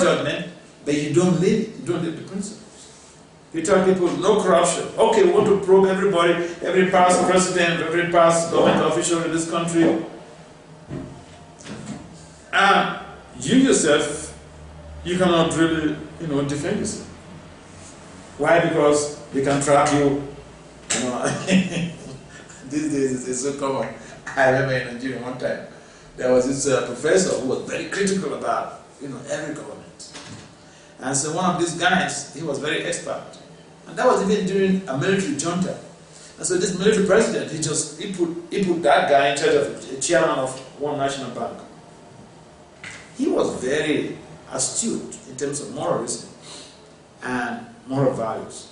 judgment, but you don't live the principles. You tell people no corruption. Okay, we want to probe everybody, every past president, every past government official in this country. And you yourself, you cannot really, defend yourself. Why? Because they can track you. These days it's so common. I remember in Nigeria one time, there was this professor who was very critical about, every government. And so one of these guys, he was very expert. And that was even during a military junta. And so this military president, he put that guy in charge of the chairman of one national bank. He was very astute in terms of moralism and moral values.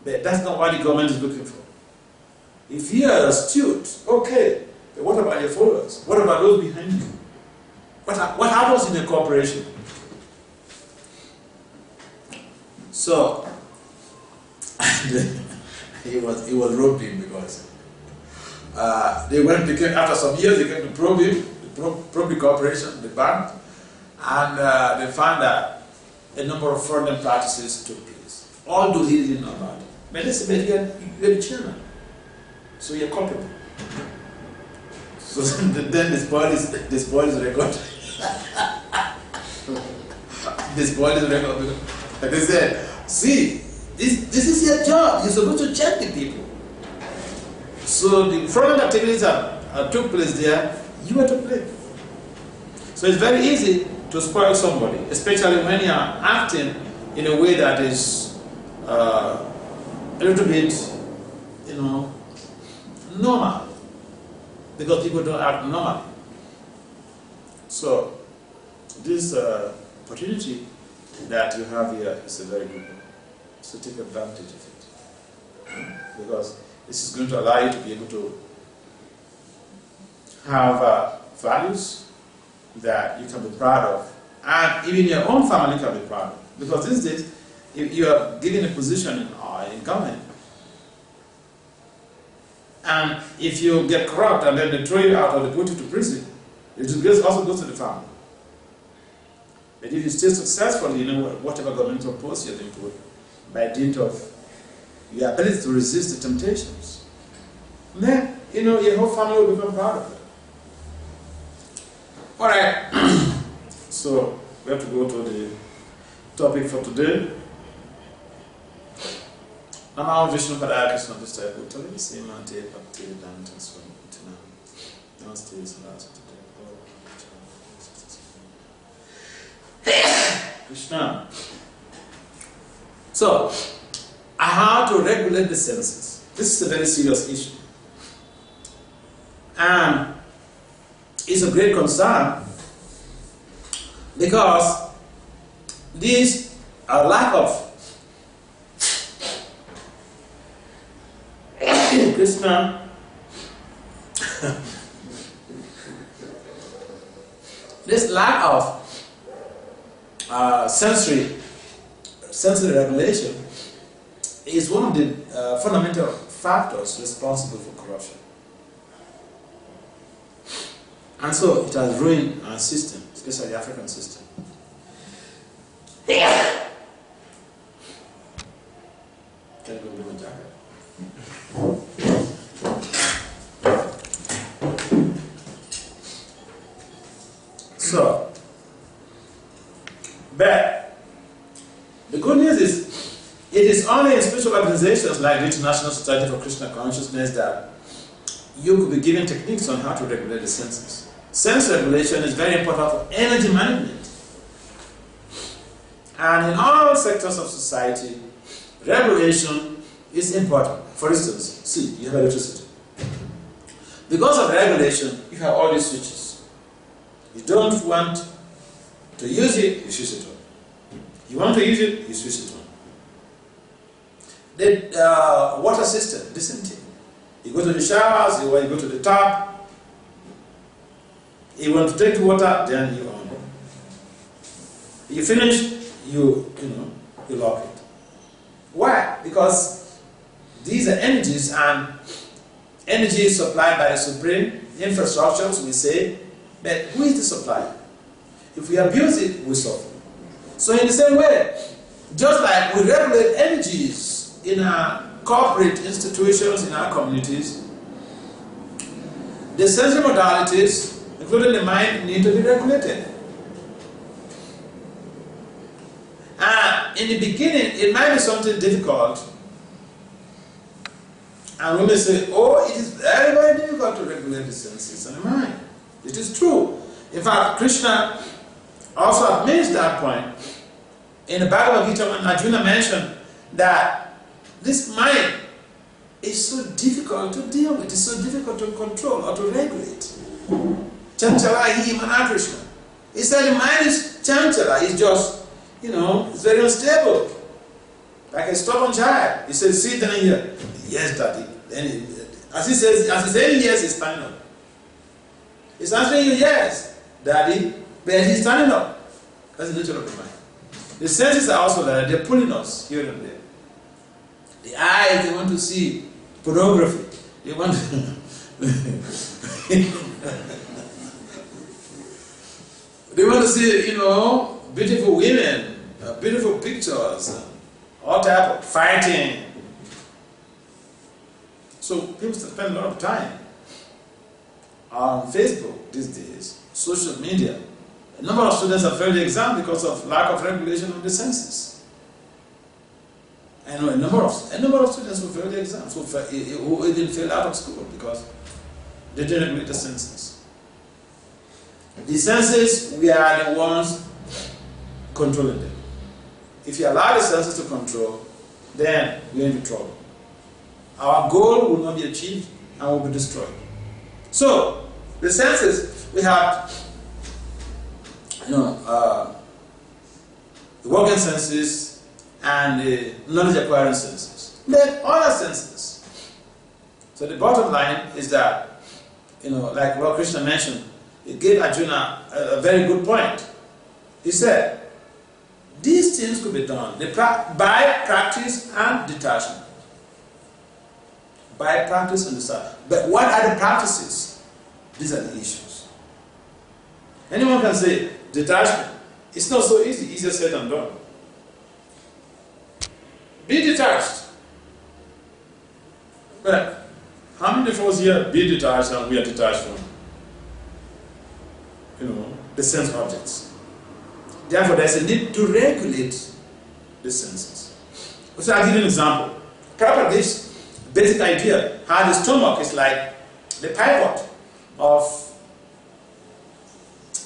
But that's not what the government is looking for. If you are astute, okay, but what about your followers? What about those behind you? What happens in a corporation? So, he was roped in because after some years, they came to probe him, probe the corporation, the bank, and they found that a number of fraudulent practices took place, although he didn't know about it. But listen, you're the chairman, so you're culpable. So then they spoil his record. They spoil his record. And they said, see, this is your job. You're supposed to check the people. So the fraudulent activities that took place there, you are to blame. So it's very easy to spoil somebody, especially when you are acting in a way that is a little bit, normal, because people don't act normally. So this opportunity that you have here is a very good one. So take advantage of it, because this is going to allow you to be able to have values that you can be proud of, and even your own family can be proud of. Because these days, if you are given a position in government, and if you get corrupt and then they throw you out or they put you to prison, it also goes to the family. But if you stay successful, whatever governmental post you're being put, by dint of your ability to resist the temptations, then, your whole family will become proud of it. All right, so we have to go to the topic for today. Nama Vishnu Padaya Krishna Vistaya Bhutali Simante Bhakti Vedanta Swami Uttana Namaste Salasa today. Krishna. So, how to regulate the senses. This is a very serious issue. And it's a great concern because this lack of Krishna this lack of sensory regulation is one of the fundamental factors responsible for corruption. And so it has ruined our system, especially the African system. Can you go with my jacket? So, but the good news is, it is only in spiritual organizations like the International Society for Krishna Consciousness that you could be given techniques on how to regulate the senses. Sense regulation is very important for energy management. And in all sectors of society, regulation is important. For instance, see, you have electricity. Because of regulation, you have all these switches. You don't want to use it, you switch it on. You want to use it, you switch it on. The water system, the same thing. You go to the showers, you go to the tap. You want to take the water, then you on it. You finish, you lock it. Why? Because these are energies, and energy is supplied by the supreme infrastructures, we say. But who is the supplier? If we abuse it, we suffer. So in the same way, just like we regulate energies in our corporate institutions, in our communities, the sensory modalities, including the mind, need to be regulated. And in the beginning, it might be something difficult. And we may say, oh, it is very, very difficult to regulate the senses and the mind. It is true. In fact, Krishna also admits that point. In the Bhagavad Gita, when Arjuna mentioned that this mind is so difficult to deal with, it's so difficult to control or to regulate. Chanchala hi mana Krishna. He said the mind is chanchala, it's just, it's very unstable. Like a stubborn child. He says, sit down here. Yes, daddy. Then as he saying yes, he's standing up. He's answering you yes, daddy, but he's standing up. That's the nature of the mind. The senses are also there, they're pulling us here and there. The eyes, they want to see pornography. They want to they want to see, beautiful women, beautiful pictures, all type of fighting. So people spend a lot of time on Facebook these days, social media. A number of students have failed the exam because of lack of regulation of the senses. I know a number of students who failed the exams, who even failed out of school because they didn't regulate the senses. The senses, we are the ones controlling them. If you allow the senses to control, then we're in trouble. Our goal will not be achieved and will be destroyed. So, the senses, we have the working senses and the knowledge acquiring senses. Then other senses. So the bottom line is that, like what Krishna mentioned, it gave Arjuna a very good point. He said, these things could be done by practice and detachment. By practice and detachment. But what are the practices? These are the issues. Anyone can say, detachment. It's not so easy, easier said than done. Be detached. But how many of us here be detached and we are detached from, the sense objects? Therefore, there's a need to regulate the senses. So I'll give you an example. Proper this basic idea, how the stomach is like the pivot of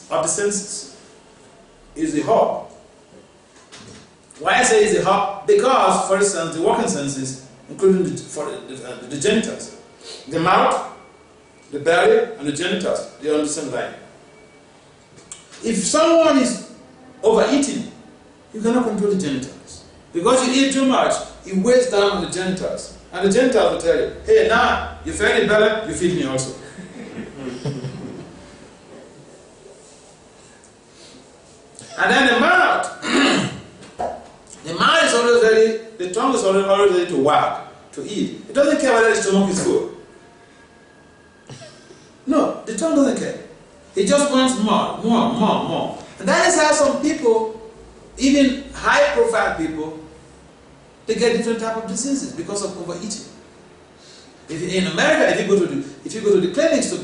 the senses. Is the hub. Why I say is the hub? Because, for instance, the working senses, including the genitals, the mouth, the belly, and the genitals, they are on the same line. If someone is overeating, you cannot control the genitals. Because you eat too much, it weighs down on the genitals. And the genitals will tell you, hey, now, you fed the belly, you feed me also. And then the mouth, the mouth is always ready, the tongue is always ready to wag, to eat. It doesn't care whether the stomach is full. No, the tongue doesn't care. It just wants more. And that is how some people, even high-profile people, they get different type of diseases because of overeating. In America, if you go to the clinics to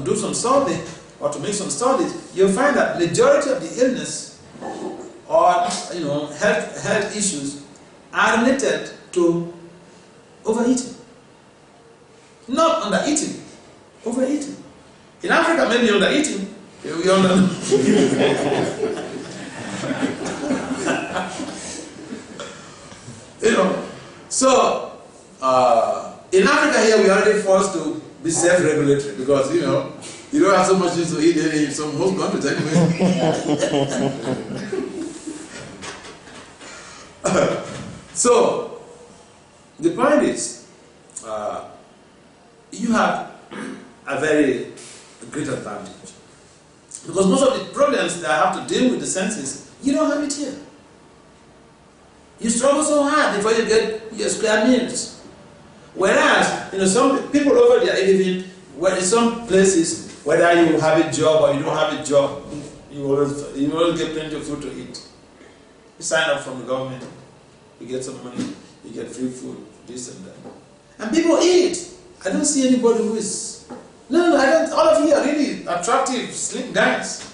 do some survey or to make some studies, you'll find that majority of the illness or health issues are related to overeating, not undereating. Overeating. In Africa, maybe undereating. So in Africa here we are already forced to be self-regulatory because you don't have so much things to eat, in some most countries anyway. So the point is, you have a very great advantage because most of the problems that have to deal with the senses, you don't have it here. You struggle so hard before you get your square meals. Whereas, some people over there, even in some places, whether you have a job or you don't have a job, You always get plenty of food to eat. You sign up from the government, you get some money, you get free food, this and that. And people eat. I don't see anybody who is... No, I don't. All of you are really attractive, slim guys.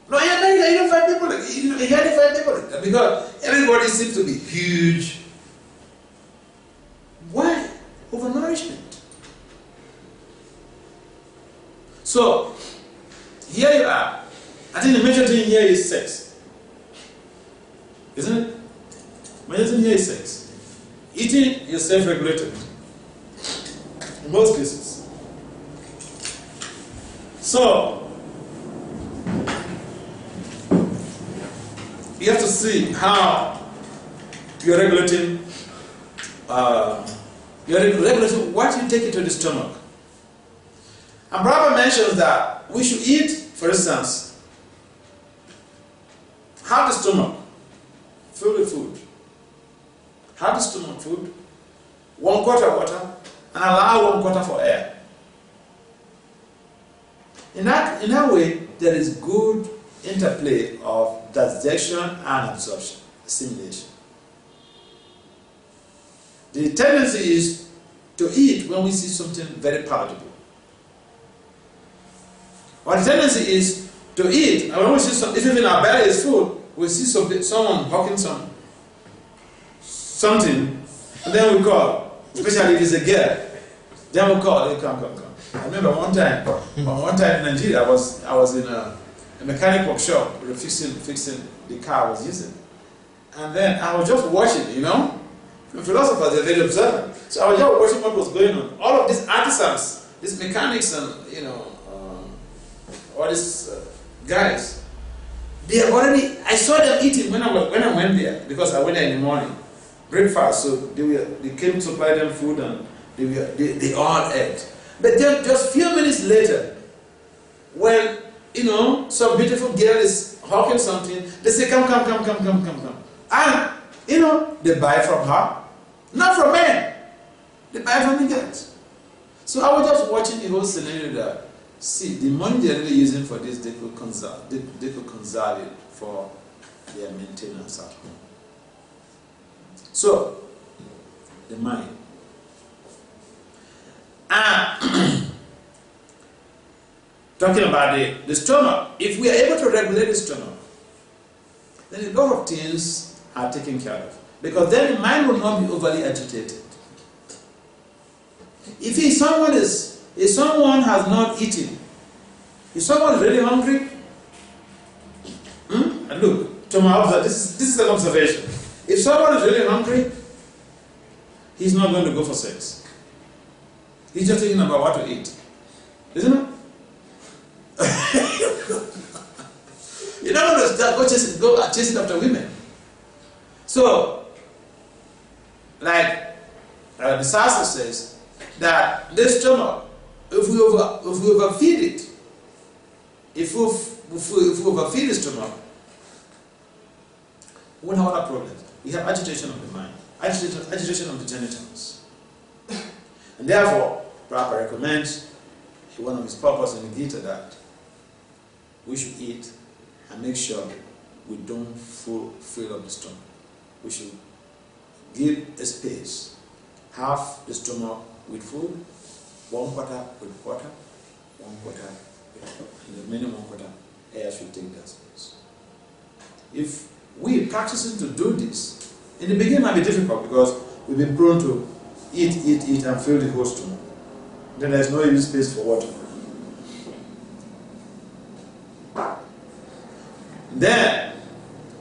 No, in America, you don't find people like... You hardly find people like that because everybody seems to be huge. Why? Overnourishment. So, here you are. I think the major thing here is sex. Isn't it? The major thing here is sex. Eating is self-regulated. In most cases. So, you have to see how you're regulating what you take into the stomach. And Prabhupada mentions that we should eat, for instance, have the stomach filled with food. Have the stomach food, 1/4 water, and allow 1/4 for air. In that way, there is good interplay of digestion and absorption, assimilation. The tendency is to eat when we see something very palatable. Or the tendency is to eat, and when we see something, if even our belly is full, we see someone hawking something, and then we call, especially if it's a girl, then we call, hey, come. I remember one time in Nigeria, I was in a mechanic workshop, fixing the car I was using. And then I was just watching, you know. The philosophers are very observant. So I was just watching what was going on. All of these artisans, these mechanics and, you know, all these guys, they are already, I saw them eating when I went there, because I went there in the morning. Breakfast, so they came to supply them food and they all ate. But then just a few minutes later, when, you know, some beautiful girl is hawking something, they say, come. And, you know, they buy from her. Not from men. They buy from the girls. So I was just watching the whole scenario that, see, the money they're really using for this, they could conserve it for their maintenance at home. So, the mind. Talking about the stomach, if we are able to regulate the stomach, then a lot of things are taken care of. Because then the mind will not be overly agitated. If someone has not eaten, if someone is really hungry, and look, to my observation, this is an observation. If someone is really hungry, he's not going to go for sex. He's just thinking about what to eat. Isn't it? You're not going to start go chasing after women. So, like the Sastra says, that this stomach, if we overfeed it, if we overfeed the stomach, we have other problems. We have agitation of the mind, agitation of the genitals. And therefore, Prabhupada recommends one of his purposes in the Gita that we should eat and make sure we don't fill up the stomach. We should give a space, half the stomach with food, 1/4 with water, 1/4 with water, and the remaining 1/4 air should take that space. If we practicing to do this, in the beginning it might be difficult because we've been prone to eat and fill the whole stomach. Then there's no even space for water. Then,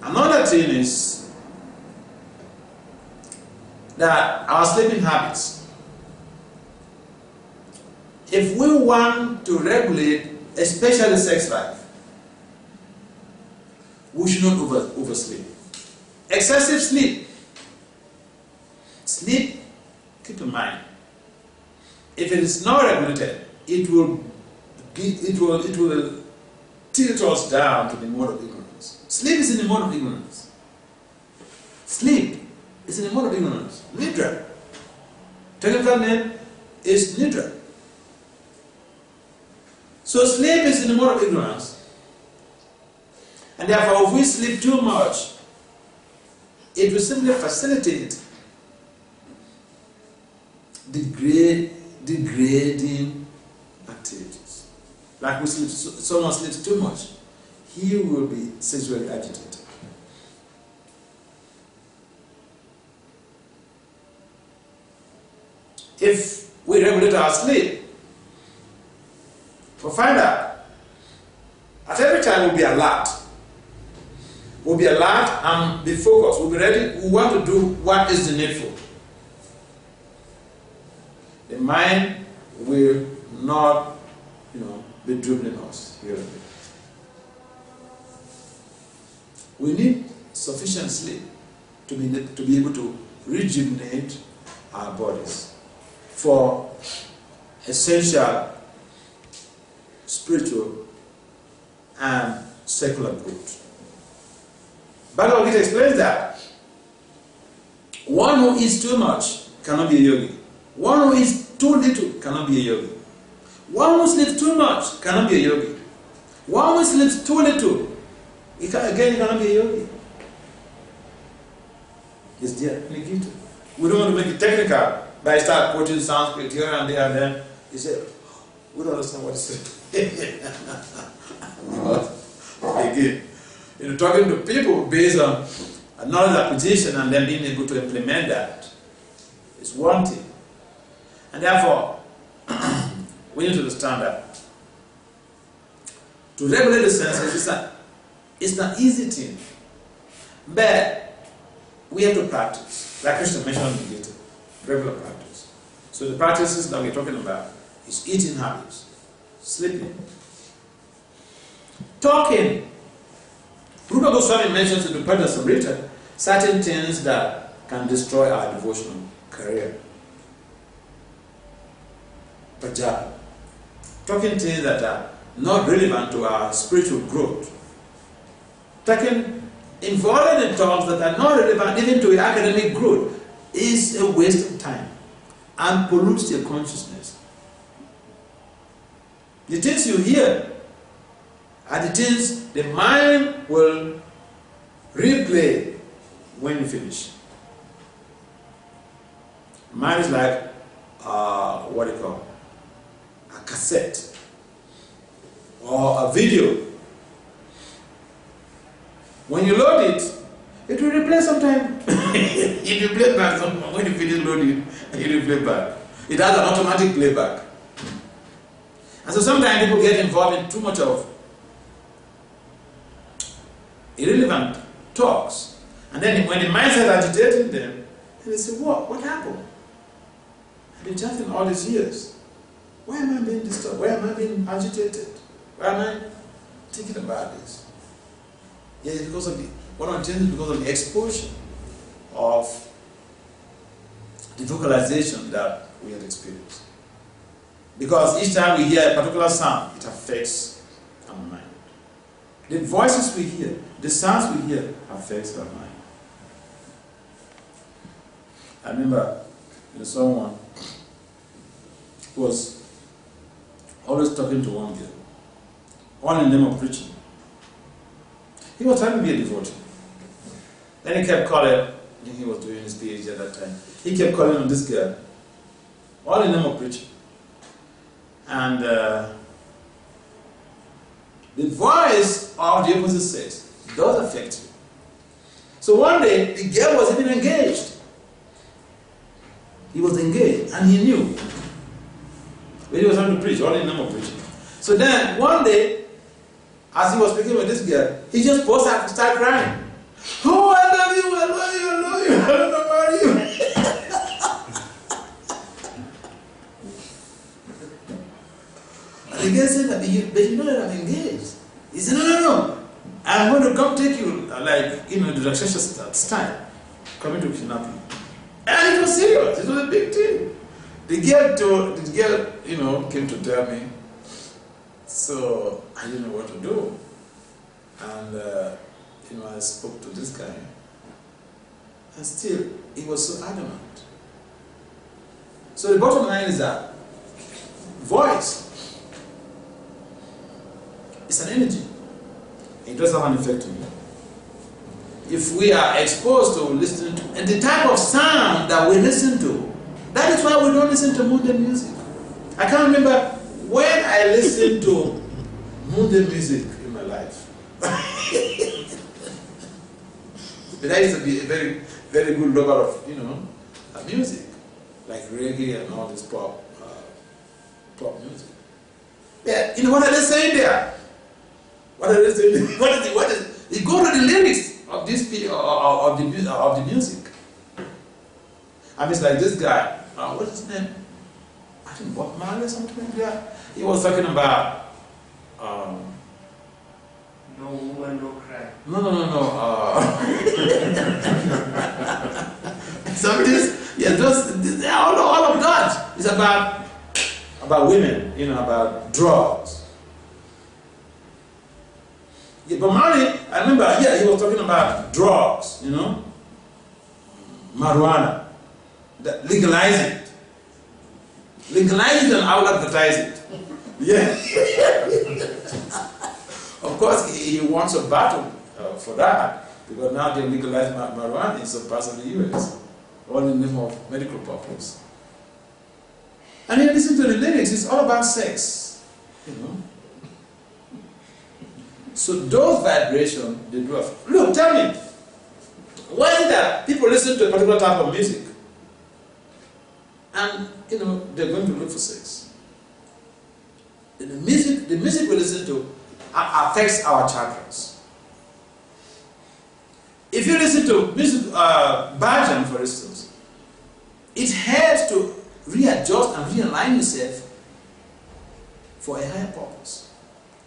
another thing is that our sleeping habits. If we want to regulate, especially sex life, we should not oversleep. Excessive sleep. Sleep, keep in mind, if it is not regulated, it will tilt us down to the mode of ignorance. Sleep is in the mode of ignorance. Sleep is in the mode of ignorance. Nidra. Technical name is Nidra. So sleep is in the mode of ignorance. And therefore, if we sleep too much, it will simply facilitate degrading activities. Like someone sleeps too much, he will be sexually agitated. If we regulate our sleep, we'll find out at every time we'll be alert. We'll be alert and be focused. We'll be ready. We want to do what is the needful. The mind will not, be dribbling us here and there. We need sufficient sleep to be able to rejuvenate our bodies for essential spiritual and secular growth. Bhagavad Gita explains that one who eats too much cannot be a yogi. One who eats too little cannot be a yogi. One who sleeps too much cannot be a yogi. One who sleeps too little, he cannot be a yogi. It's there in the Gita. We don't want to make it technical by start quoting Sanskrit here and there and then. He said, we don't understand what he said. Again, talking to people based on knowledge acquisition and then being able to implement that is one thing. And therefore, we need to understand that to regulate the senses it's an easy thing, but we have to practice, like Krishna mentioned in the Gita, regular practice. So the practices that we're talking about is eating habits, sleeping, talking. Rupa Goswami mentions in the Bhakti Vasudeva certain things that can destroy our devotional career. Pajab. Talking things that are not relevant to our spiritual growth. Involving in talks that are not relevant even to academic growth is a waste of time and pollutes your consciousness. The things you hear are the things the mind will replay when you finish. Mind is like a cassette or a video. When you load it, it will replay sometime. It will play back sometime. When you finish loading, it will play back. It has an automatic playback. And so sometimes people get involved in too much of irrelevant talks. And then when the mind starts agitating them, they say, what happened? I've been chanting all these years. Why am I being disturbed? Why am I being agitated? Why am I thinking about this? Yeah, it's because of the exposure of the vocalization that we had experienced. Because each time we hear a particular sound, it affects our mind. The voices we hear, the sounds we hear, affects our mind. I remember someone who was always talking to one girl, all in the name of preaching. He was trying to be a devotee. Then he kept calling, I think he was doing his PhD at that time. He kept calling on this girl, all in the name of preaching. And the voice of the opposite sex does affect you. So one day, the girl was even engaged. He was engaged, and he knew. When he was trying to preach, all in the name of preaching. So then, one day, as he was speaking with this girl, he just burst out and started crying. Oh, I love you, I love you, I love you, I don't know about you. And the girl said, but you know that I'm engaged. He said, no, I'm going to come take you, the Rakshasa style, coming to kidnap you. And it was serious, it was a big deal. The girl came to tell me, so I didn't know what to do. And, I spoke to this guy. And still, he was so adamant. So the bottom line is that voice is an energy. it does have an effect on you. If we are exposed to listening to, and the type of sound that we listen to, that is why we don't listen to modern music. I can't remember when I listened to modern music in my life. But I used to be a very, very good lover of, music, like reggae and all this pop music. Yeah, what are they saying there? What are they saying? What is? You go to the lyrics of this of the music. I mean, it's like this guy. What's his name? I think Bob Marley or something like that. He was talking about. No woman, no cry. No. So this, yeah, all of that is about women, about drugs. Yeah, but Marley, I remember, he was talking about drugs, marijuana, legalizing it. Legalize it and I will advertise it. Yeah. Of course, he wants a battle for that, because now they legalize marijuana in some parts of the US, all in the name of medical purpose. And you listen to the lyrics, it's all about sex, So those vibrations, they do affect. Look, tell me, why is it that people listen to a particular type of music and, they're going to look for sex? The music we listen to affects our chakras. If you listen to music, bhajan, for instance, it helps to readjust and realign yourself for a higher purpose.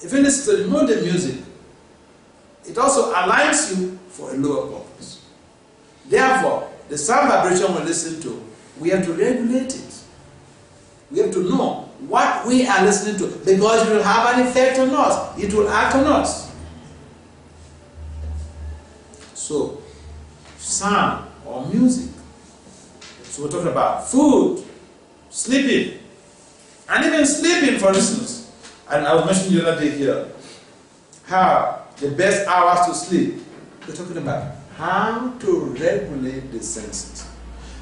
If you listen to the modern music, it also aligns you for a lower purpose. Therefore, the sound vibration we listen to, we have to regulate it. We have to know what we are listening to, because it will have an effect on us. It will act on us. So, sound or music. So we're talking about food, sleeping, and even sleeping, for instance. And I was mentioning the other day here, how the best hours to sleep. We're talking about how to regulate the senses.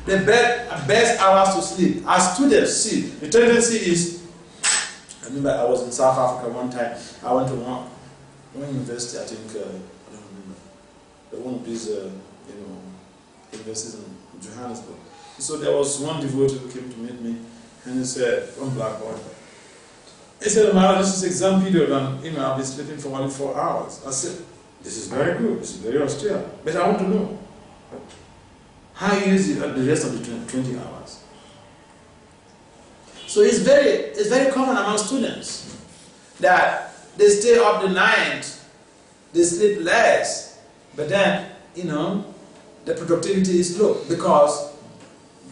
The best hours to sleep. As students see, the tendency is, I remember I was in South Africa one time. I went to one university, I think, I don't remember, but one of these, universities in Johannesburg. So there was one devotee who came to meet me, and he said, one black boy, he said, "Amara, this is exam period, and I've been sleeping for only 4 hours." I said, "This is very good, this is very austere, but I want to know how you use it the rest of the 20 hours. So it's very common among students that they stay up the night, they sleep less, but then, the productivity is low because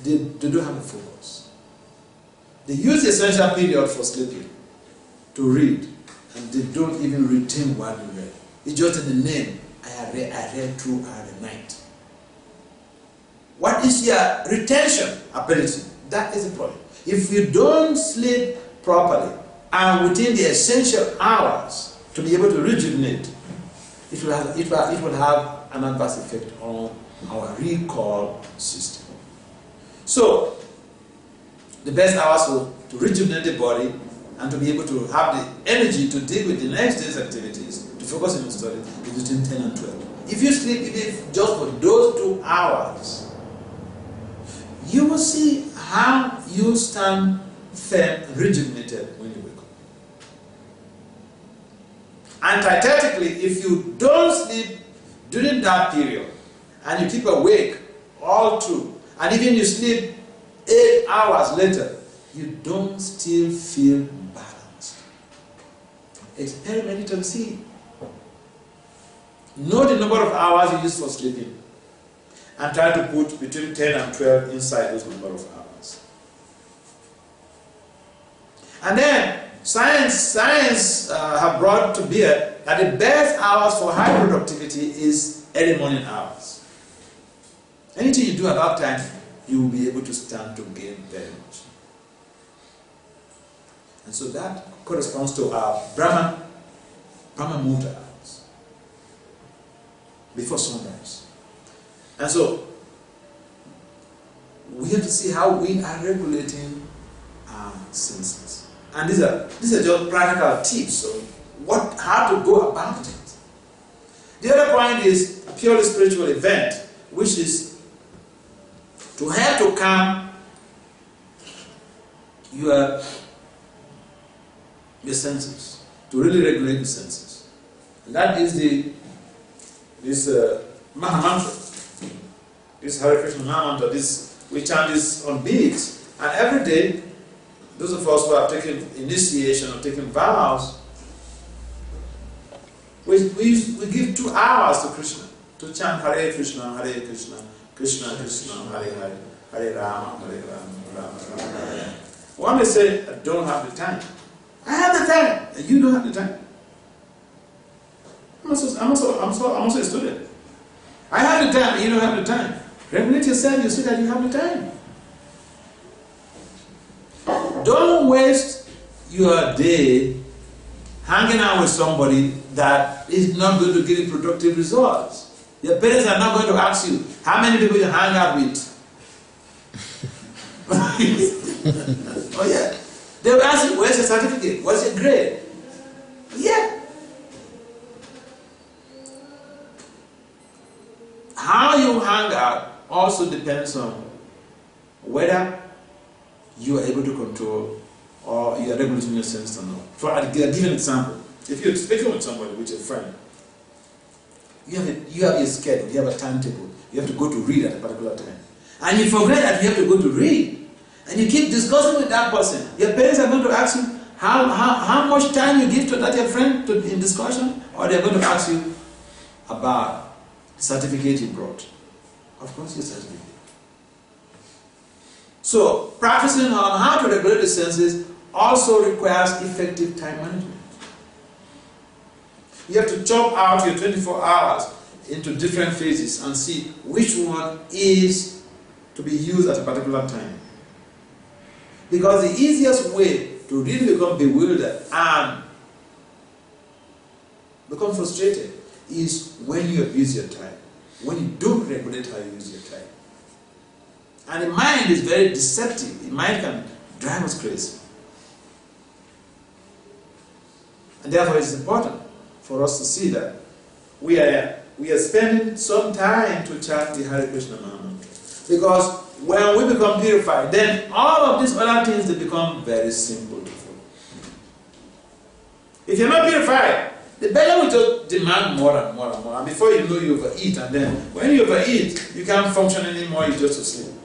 they don't have a focus. They use the essential period for sleeping to read, and they don't even retain what they read. It's just in the name, I read throughout the night. What is your retention ability? That is the problem. If you don't sleep properly and within the essential hours to be able to rejuvenate, it will have an adverse effect on our recall system. So, the best hours to rejuvenate the body and to be able to have the energy to deal with the next day's activities, to focus on your studies, is between 10 and 12. If you sleep even just for those 2 hours, you will see how you stand firm, rejuvenated when you wake up. Antithetically, if you don't sleep during that period and you keep awake all through, and even you sleep 8 hours later, you don't still feel balanced. Experiment it and see. Know the number of hours you use for sleeping, and try to put between 10 and 12 inside those number of hours. And then science have brought to bear that the best hours for high productivity is early morning hours. Anything you do at that time, you will be able to stand to gain very much. And so that corresponds to our Brahma Muhurta hours. before sunrise. And so, we have to see how we are regulating our senses. And these are just practical tips on how to go about it. The other point is a purely spiritual event, which is to help to calm your senses, to really regulate the senses. And that is this Maha Mantra, this Hare Krishna Maha Mantra. We chant this on beats, and every day, those of us who have taken initiation or taken vows, we give 2 hours to Krishna to chant Hare Krishna, Krishna Krishna, Hare Hare, Hare Rama, Rama Rama. One may say, I don't have the time. I have the time, and you don't have the time. I'm also a student. I have the time, and you don't have the time. Regulate yourself, you see that you have the time. Don't waste your day hanging out with somebody that is not going to give you productive results. Your parents are not going to ask you, how many people you hang out with? Oh yeah. They will ask you, where's your certificate? What's your grade? Yeah. How you hang out also depends on whether you are able to control or you are regulating your sense or not. I'll give an example. If you're speaking with somebody, with your friend, you have a schedule, you have a timetable, you have to go to read at a particular time. And you forget that you have to go to read. And you keep discussing with that person. Your parents are going to ask you how much time you give to that your friend in discussion, or they're going to ask you about the certificate you brought. Of course, your certificate. So, practicing on how to regulate the senses also requires effective time management. You have to chop out your 24 hours into different phases and see which one is to be used at a particular time. Because the easiest way to really become bewildered and become frustrated is when you abuse your time, when you don't regulate how you use your time. And the mind is very deceptive. The mind can drive us crazy. And therefore it's important for us to see that we are spending some time to chant the Hare Krishna Mantra. Because when we become purified, then all of these other things, they become very simple to follow. If you're not purified, the belly will just demand more and more and more. And before you know, you overeat. And then when you overeat, you can't function anymore, you're just asleep.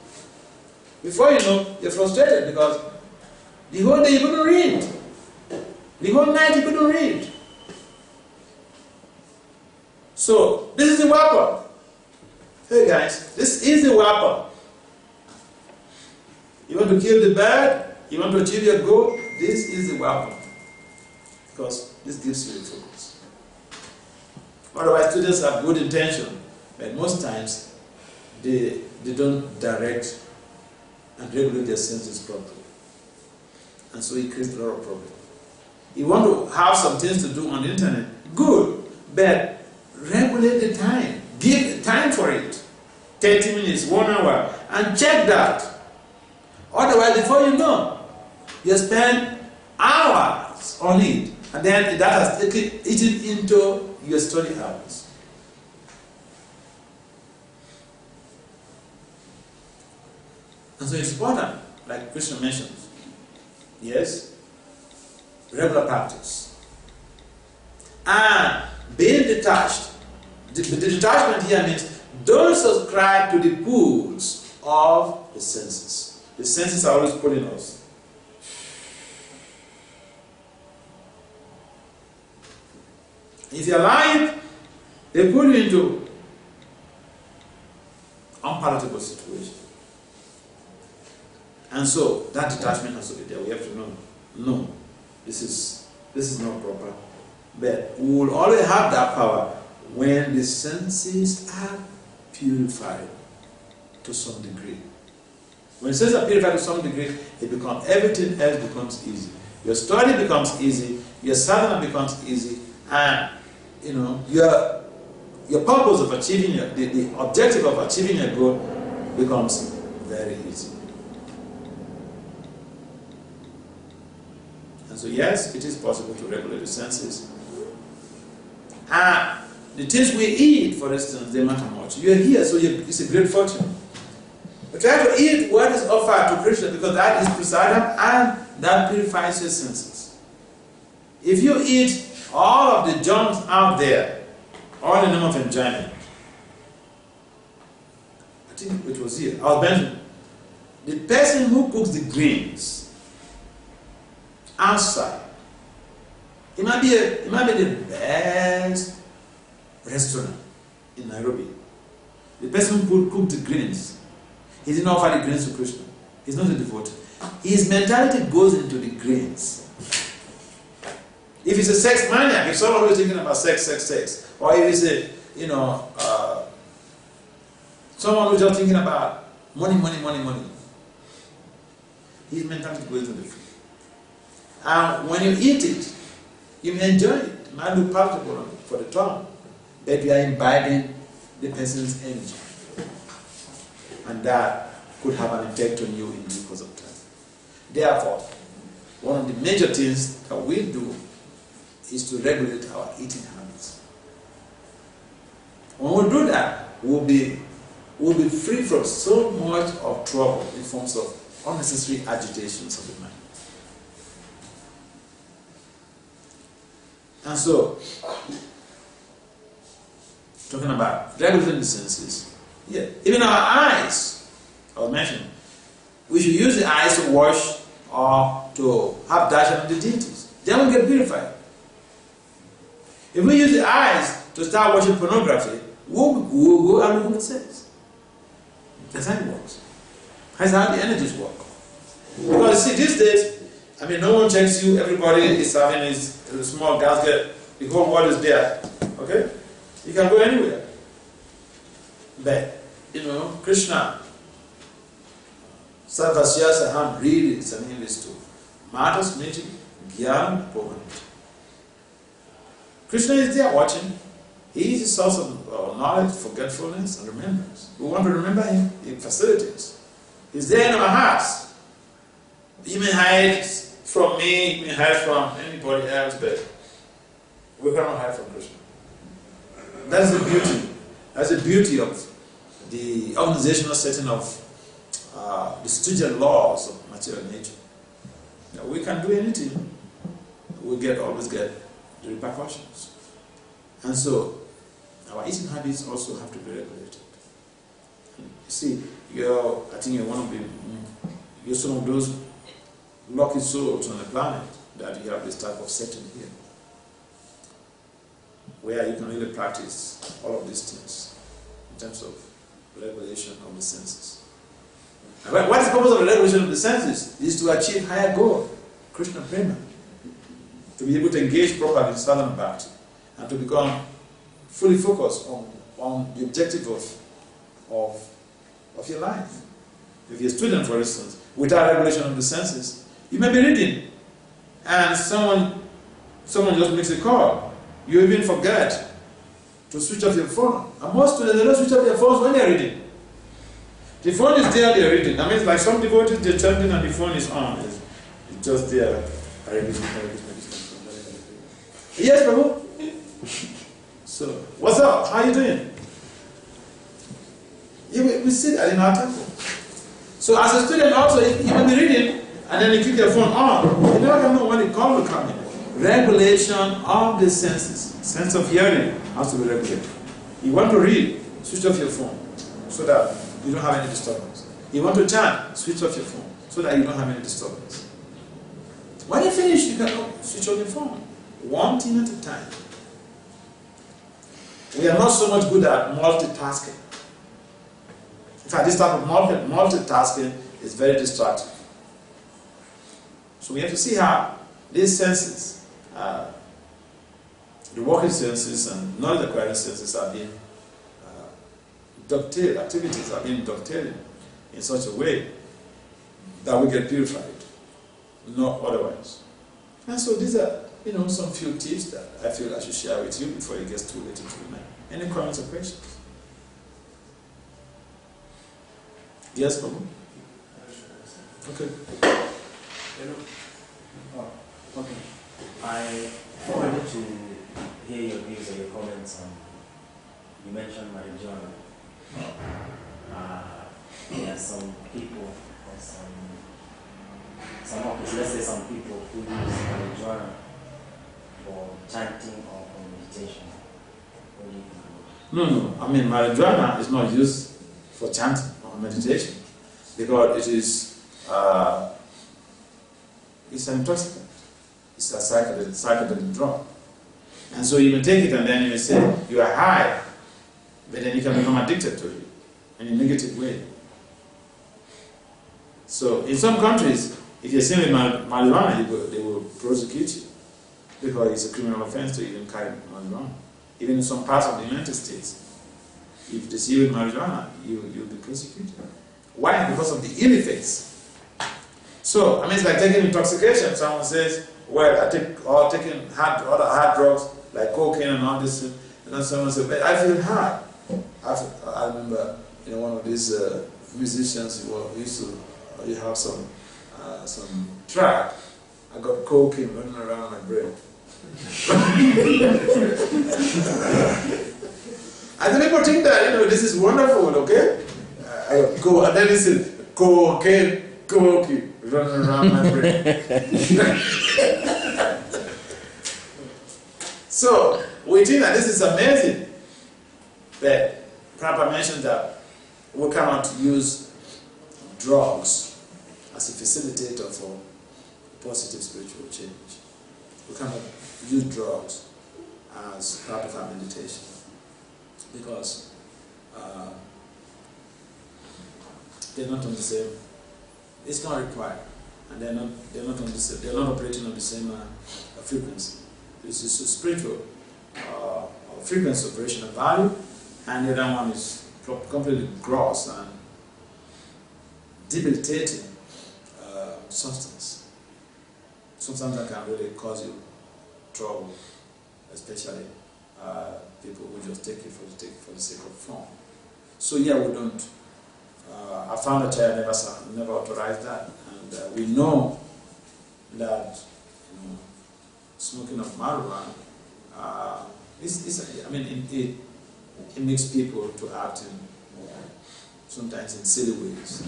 Before you know, you're frustrated because the whole day you couldn't read. The whole night you couldn't read. So, this is the weapon. Hey guys, this is the weapon. You want to kill the bird? You want to achieve your goal? This is the weapon. Because this gives you the focus. Otherwise, students have good intention, but most times they don't direct and regulate their senses properly. And so it creates a lot of problems. You want to have some things to do on the internet? Good, but regulate the time. Give time for it. 30 minutes, 1 hour, and check that. Otherwise, before you know, you spend hours on it, and then that has eaten into your study hours. And so it's important, like Krishna mentions, yes, regular practice. And being detached. The detachment here means don't subscribe to the pulls of the senses. The senses are always pulling us. If you allow it, they pull you into unpalatable situation. And so that detachment has to be there. We have to know, no, this is not proper. But we will always have that power when the senses are purified to some degree. When the senses are purified to some degree, everything else becomes easy. Your study becomes easy, your sadhana becomes easy, and your your purpose of achieving the objective of achieving your goal becomes very easy. And so yes, it is possible to regulate the senses. And the things we eat, for instance, they matter much. You're here, so it's a great fortune. But try to eat what is offered to Krishna, because that is prasadam and that purifies your senses. If you eat all of the junk out there, all in the name of enjoyment, I think it was here, I was mentioning, the person who cooks the greens outside, it might be the best restaurant in Nairobi. The person who cooked the greens, he didn't offer the greens to Krishna. He's not a devotee. His mentality goes into the greens. If it's a sex maniac, if someone who is thinking about sex, or if it's a, someone who's just thinking about money, his mentality goes into the food. And when you eat it, you may enjoy it. It might look palatable for the tongue, but you are imbibing the person's energy. And that could have an effect on you in due course of time. Therefore, one of the major things that we do is to regulate our eating habits. When we do that, we'll be free from so much of trouble in forms of unnecessary agitations of the mind. And so, talking about regulating the senses, yeah, even our eyes, I was mentioning, we should use the eyes to wash or to have darshan of the deities. Then we get purified. If we use the eyes to start watching pornography, we'll go and look at sex. That's how it works. That's how the energies work. Because see, these days, I mean, no one checks you, everybody is having his small gasket, the whole world is there. Okay? You can go anywhere. But, Krishna, Sarvasya Saham, really, it's an English too. Matas Niti, Gyan Pohan. Krishna is there watching. He is the source of knowledge, forgetfulness, and remembrance. We want to remember Him, He facilitates. He's there in our hearts. You may hide from me, you may hide from anybody else, but we cannot hide from Krishna. That's the beauty. That's the beauty of the organizational setting of the stringent laws of material nature. Now, we can do anything, we always get the repercussions. And so, our eating habits also have to be regulated. You see, I think you're some of those lucky souls on the planet that you have this type of setting here, where you can really practice all of these things in terms of regulation of the senses. And what is the purpose of the regulation of the senses? Is to achieve higher goal, Krishna Prema, to be able to engage properly in sadhana bhakti, and to become fully focused on the objective of your life. If you're a student, for instance, without regulation of the senses, you may be reading, and someone just makes a call. You even forget to switch off your phone. And most students, they don't switch off their phones when they're reading. The phone is there, they're reading. I mean, like some devotees, they're chanting and the phone is on. It's just there. Yes, Prabhu? So, what's up? How are you doing? Yeah, we sit in our temple. So as a student also, you may be reading, and then you keep your phone on. You never know when the call will come in. Regulation of the senses. Sense of hearing has to be regulated. You want to read, switch off your phone so that you don't have any disturbance. You want to chant, switch off your phone so that you don't have any disturbance. When you finish, you can switch off your phone. One thing at a time. We are not so much good at multitasking. In fact, this type of multitasking is very destructive. So we have to see how these senses, the working senses and non-acquiring senses are being ductile, activities are being ductile in such a way that we get purified, not otherwise. And so these are, some few tips that I feel I should share with you before it gets too late into the night. Any comments or questions? Yes, Babu? Okay. Hello. Oh, okay. I wanted to hear your views or your comments on, you mentioned marijuana. There are some people or some of us, let's say some people who use marijuana for chanting or for meditation. What do you think about it? No. I mean, marijuana is not used for chanting or meditation because it is it's an intoxicant. It's a psychedelic drug. And so you can take it and then you say you are high, but then you can become addicted to it in a negative way. So in some countries, if you're seen with marijuana, they will prosecute you because it's a criminal offense to even carry marijuana. Even in some parts of the United States, if they see you with marijuana, you'll be prosecuted. Why? Because of the ill effects. So, I mean, it's like taking intoxication. Someone says, well, taking other hard drugs like cocaine and all this, and then someone says, but I feel high. I remember, one of these musicians who used to have some track. I got cocaine running around my brain. And then people think that, this is wonderful, okay? And then this is cocaine running around my brain. So, we think that this is amazing. But Prabhupada mentioned that we cannot use drugs as a facilitator for positive spiritual change. We cannot use drugs as part of our meditation because they're not on the same. It's not required, and they're not on the same. They're not operating on the same frequency. This is a spiritual frequency operation of value, and the other one is completely gross and debilitating substance. Sometimes that can really cause you trouble, especially people who just take it for the sake of fun. So yeah, we don't. Our founder chair never authorized that, and we know that smoking of marijuana it makes people to act in sometimes in silly ways.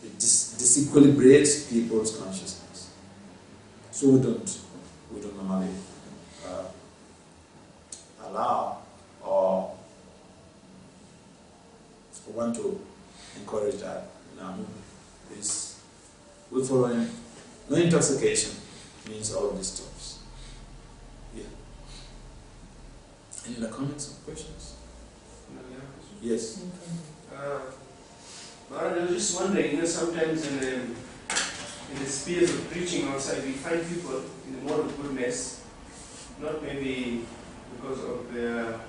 It disequilibrates people's consciousness. So we don't normally allow or want to encourage that in our movement. We're following no intoxication means all of these stuff. Yeah. Any other comments or questions? Yes. Maharaj, I was just wondering, sometimes in the spheres of preaching outside, we find people in the mode of goodness, not maybe because of their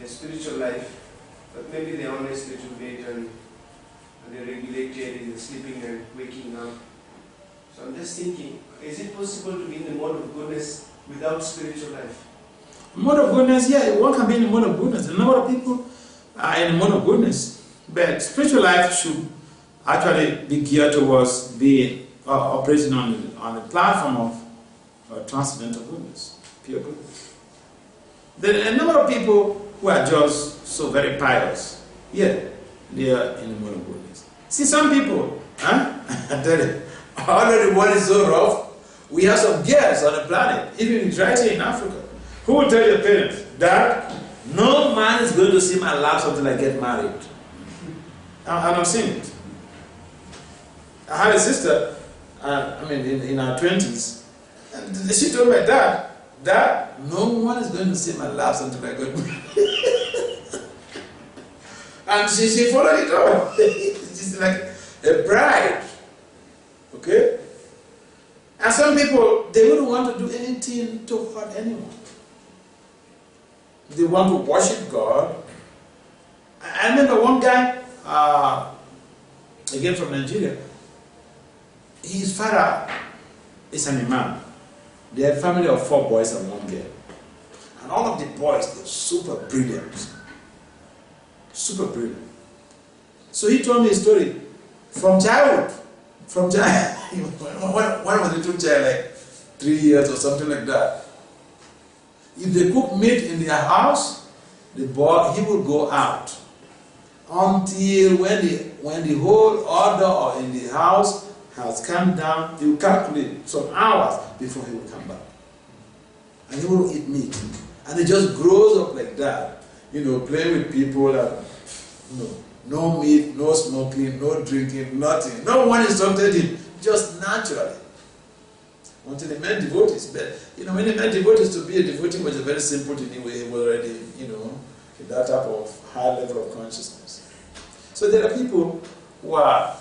spiritual life, but maybe they're honest a little bit and they're regulated in the sleeping and waking up. So I'm just thinking, is it possible to be in the mode of goodness without spiritual life? Mode of goodness, yeah, one can be in the mode of goodness. A number of people are in the mode of goodness. But spiritual life should actually be geared towards being operating on the platform of transcendental goodness, pure goodness. There are a number of people who are just so very pious. Yeah, they are in the mode of goodness. See, some people, I tell you, although the world is so rough, we have some girls on the planet, even right here in Africa, who will tell your parents that no man is going to see my lap until I get married. And I've seen it. I had a sister, in her 20s, and she told my dad that no one is going to see my laps until I get married. And she followed it up. She's like a bride. Okay? And some people, they wouldn't want to do anything to hurt anyone. They want to worship God. I remember one guy, again from Nigeria, his father is an imam. They had a family of 4 boys and 1 girl. And all of the boys, they're super brilliant. Super brilliant. So he told me a story from childhood. From childhood. When was a little child, like 3 years or something like that. If they cook meat in their house, the boy, he will go out. Until when the whole order in the house has come down, he will calculate some hours before he will come back. And he will eat meat. And he just grows up like that, you know, playing with people and, you know, no meat, no smoking, no drinking, nothing. No one instructed him, just naturally. Until he met devotees. But, you know, when he met devotees, to be a devotee was a very simple thing anyway. He was already, you know, in that type of high level of consciousness. So there are people who are,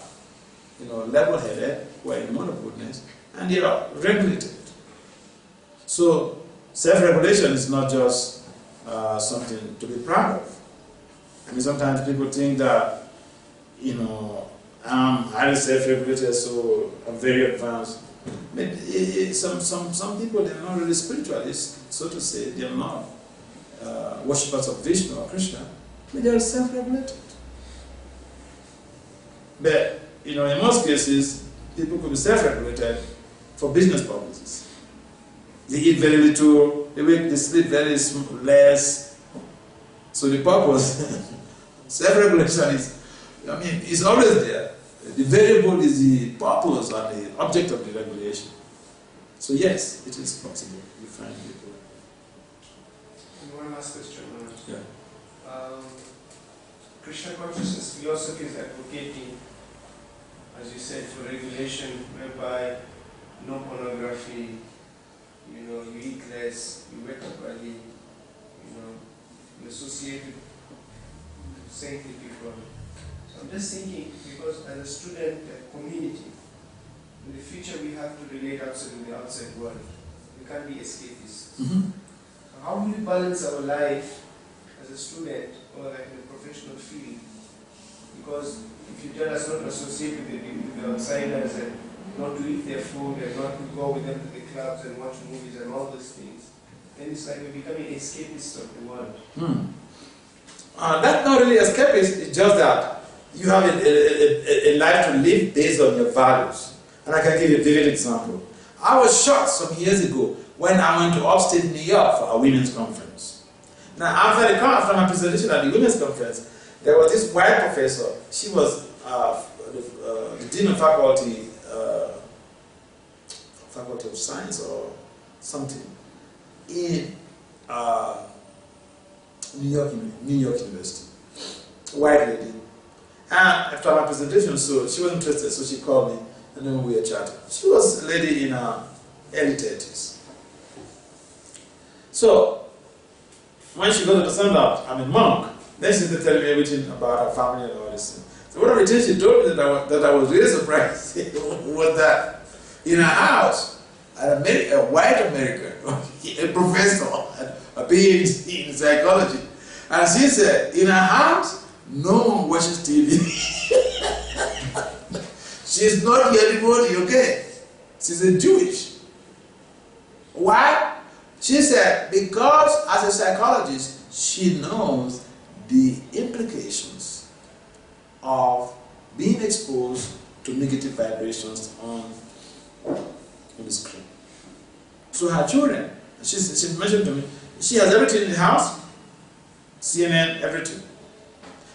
you know, level-headed, who are in mono goodness, and they are regulated. So self-regulation is not just something to be proud of. I mean, sometimes people think that, you know, I'm highly self-regulated, so I'm very advanced. But some people, they're not really spiritualists, so to say. They're not worshippers of Vishnu or Krishna, but they're self-regulated. But, you know, in most cases, people could be self-regulated for business purposes. They eat very little, they sleep very less. So the purpose, self-regulation is, I mean, it's always there. The variable is the purpose or the object of the regulation. So yes, it is possible. You find people. And one last question. Yeah. Krishna consciousness philosophy is advocating, as you said, for regulation whereby no pornography, you know, you eat less, you wake up early, you know, you associate with saintly people. So I'm just thinking, because as a student community, in the future we have to relate outside with the outside world. We can't be escapists. Mm-hmm. So how do we balance our life as a student or like in a professional field? Because if you tell us not to associate with the outsiders and not to eat their food and not to go with them to the clubs and watch movies and all those things, then it's like we're becoming escapists of the world. That's not really escapist, it's just that you have a life to live based on your values. And I can give you a vivid example. I was shocked some years ago when I went to upstate New York for a women's conference. Now, after my presentation at the women's conference, there was this white professor. She was the dean of faculty of science or something in New York University. White lady. And after my presentation, so she was interested, so she called me, and then we were chatting. She was a lady in her early 30s. So, when she got to find out I'm a monk, then she started telling me everything about her family and all this thing. So one of the things she told me that I was really surprised was that in her house, a white American, a professor, a PhD in psychology, and she said, in her house, no one watches TV. She's not your devotee, okay? She's a Jewish. Why? She said, because as a psychologist, she knows the implications of being exposed to negative vibrations on the screen. So her children, she mentioned to me, she has everything in the house, CNN, everything.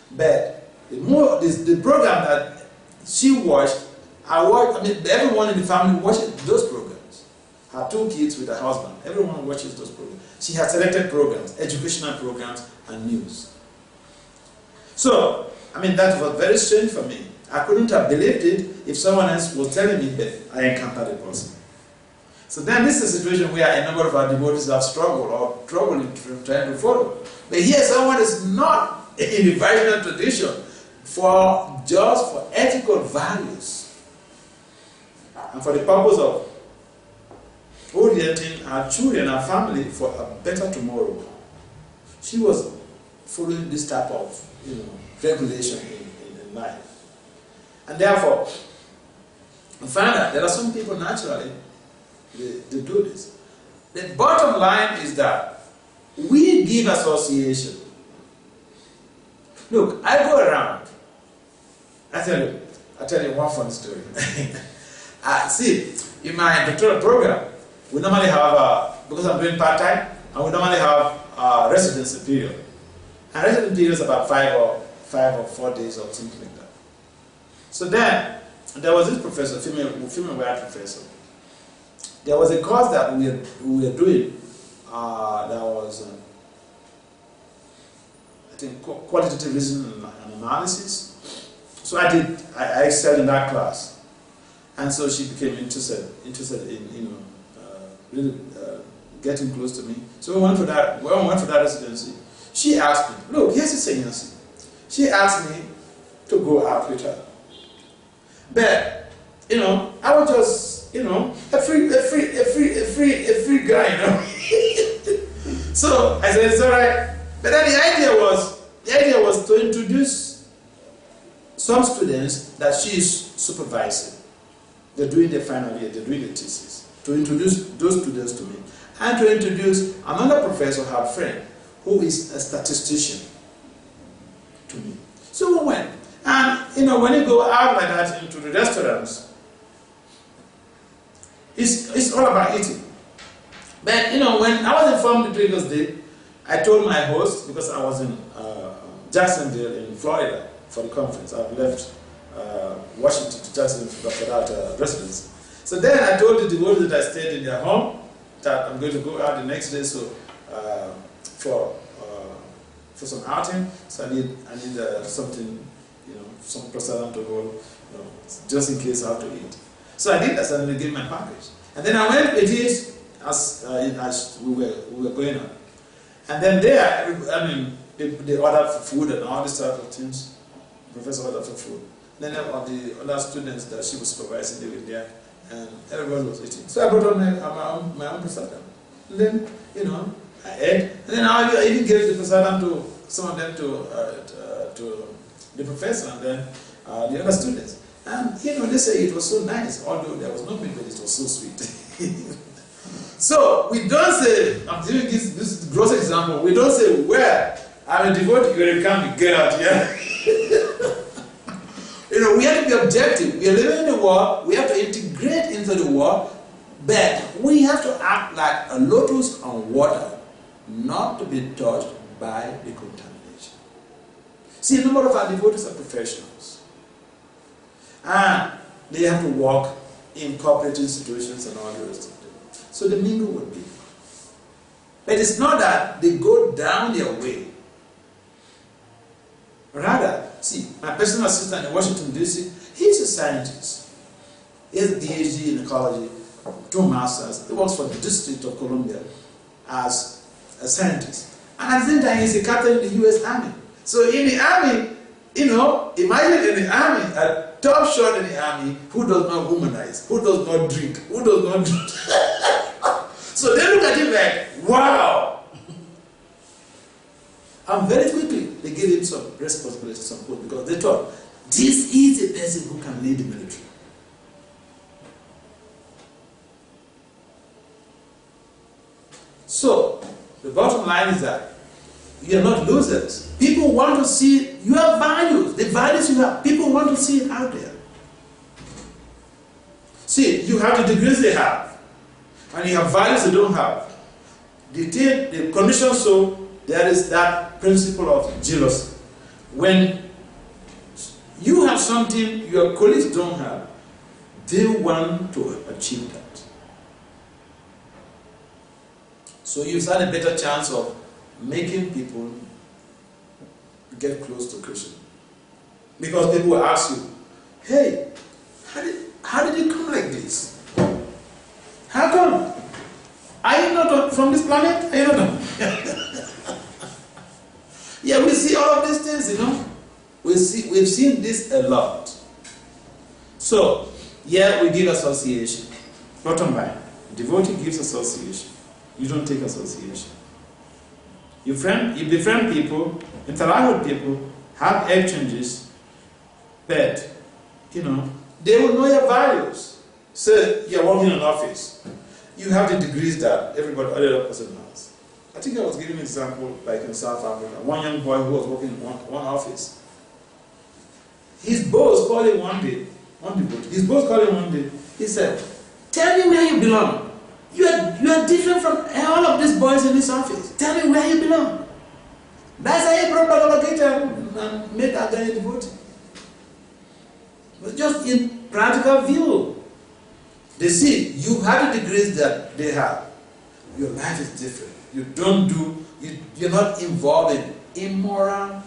But the program that she watched, everyone in the family watches those programs. Her 2 kids with her husband, everyone watches those programs. She has selected programs, educational programs and news. So, that was very strange for me. I couldn't have believed it if someone else was telling me that I encountered a person. So then this is a situation where a number of our devotees have struggled or trouble in trying to follow. But here someone is not in the Vaishnava tradition just for ethical values and for the purpose of orienting our children, our family for a better tomorrow. She was following this type of regulation in life. And therefore, we find that there are some people naturally, they do this. The bottom line is that we give association. Look, I go around. I tell you one funny story. See, in my doctoral program, we normally have, because I'm doing part-time, and we normally have a residency period. And residency period is about 5 or 4 days or something like that. So then, there was this professor, female white professor. There was a course that we were doing that was, I think, qualitative reasoning and analysis. So I excelled in that class. And so she became interested in, really getting close to me. So we went for that residency. She asked me, look, here's the agency. She asked me to go out with her. But, I was just, a free guy, So I said, it's all right. But then the idea was to introduce some students that she is supervising. They're doing their final year, they're doing the thesis. To introduce those students to me. And to introduce another professor, her friend, who is a statistician, to me. So we went. And, when you go out like that into the restaurants, it's all about eating. But, when I was informed the previous day, I told my host, because I was in Jacksonville in Florida for the conference. I've left Washington to Jacksonville for that residency. So then I told the devotees that I stayed in their home that I'm going to go out the next day for some outing. So I need something, some prasadam to hold, just in case I have to eat. So I did that, and they gave my package. And then I went with it as we were going on. And then there, they ordered for food and all this type of things. The professor ordered for food. Then all the other students that she was supervising, they were there, and everyone was eating. So I brought on my own prasadam. And then, I ate. And then I even gave the prasadam to some of them to the professor and then the other students. And, they say it was so nice, although there was no meat, but it was so sweet. So, we don't say, I'm giving this gross example, we don't say, well, I'm a devotee, you're going to come, get out here. We have to be objective. We are living in the world, we have to integrate into the world, but we have to act like a lotus on water, not to be touched by the contamination. See, a number of our devotees are professionals. And they have to work in corporate institutions and all the rest of them. So the mingle would be. But it's not that they go down their way. Rather, see, my personal assistant in Washington, D.C., he's a scientist. He has a PhD in ecology, 2 masters. He works for the District of Columbia as a scientist. And at the same time, he's a captain in the U.S. Army. So in the Army, imagine in the Army, a top shot in the Army who does not humanize, who does not drink, who does not drink. So they look at him like, wow. And very quickly, they gave him some responsibility, some post, because they thought, this is a person who can lead the military. So, the bottom line is that you are not losers. People want to see, you have values, the values you have, people want to see it out there. See, you have the degrees they have, and you have values they don't have. The condition, so there is that principle of jealousy. When you have something your colleagues don't have, they want to achieve that. So you stand a better chance of making people get close to Krishna. Because people will ask you, hey, how did you come like this? How come? Are you not from this planet? Are you not? Yeah, we see all of these things, We've seen this a lot. So, yeah, we give association. Bottom line, devotee gives association. You don't take association. You befriend people, interact with people, have exchanges, but, they will know your values. So, you're working in an office. You have the degrees that every other person has. I think I was giving an example, like in South Africa, one young boy who was working in one office. His boss called him one day, his boss called him one day, he said, tell me where you belong. You are different from all of these boys in this office. Tell me where you belong. That's how you propagate and make that guy devoted. But just in practical view, they see you have the degrees that they have. Your life is different. You don't do, you're not involved in immoral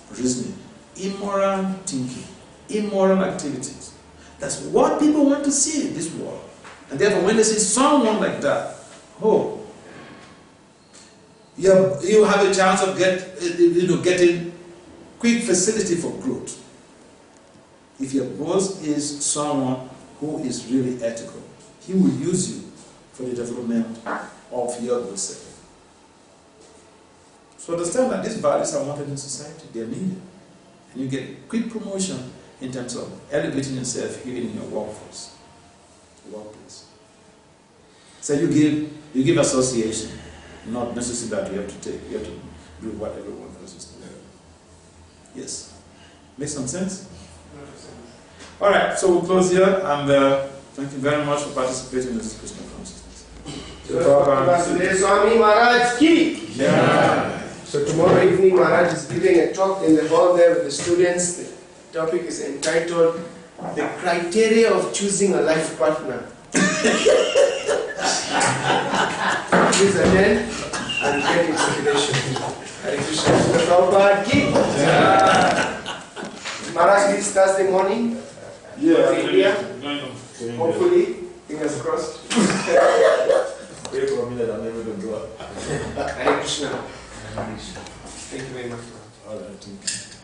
reasoning, immoral thinking, immoral activities. That's what people want to see in this world. And therefore, when they see someone like that, oh, you have a chance of getting quick facility for growth. If your boss is someone who is really ethical, he will use you for the development of your good self. So understand that these values are wanted in society, they are needed. And you get quick promotion in terms of elevating yourself even in your workforce, workplace. So you give association, not necessarily that you have to take, you have to do what everyone else is doing. Yes? Make some sense? Alright, so we'll close here, and thank you very much for participating in this Krishna consciousness. Bhakti Vasudeva Swami Maharaj ki! Yeah. So tomorrow evening Maharaj is giving a talk in the hall there with the students. The topic is entitled The Criteria of Choosing a Life Partner. Please attend and get inspiration. Hare Krishna. Prabhupada ki! Maharaj meets Thursday morning. Yeah, India. Hopefully, fingers crossed. Pray for me that I'm never going to draw. Hare Krishna. Thank you very much. All right, thank you.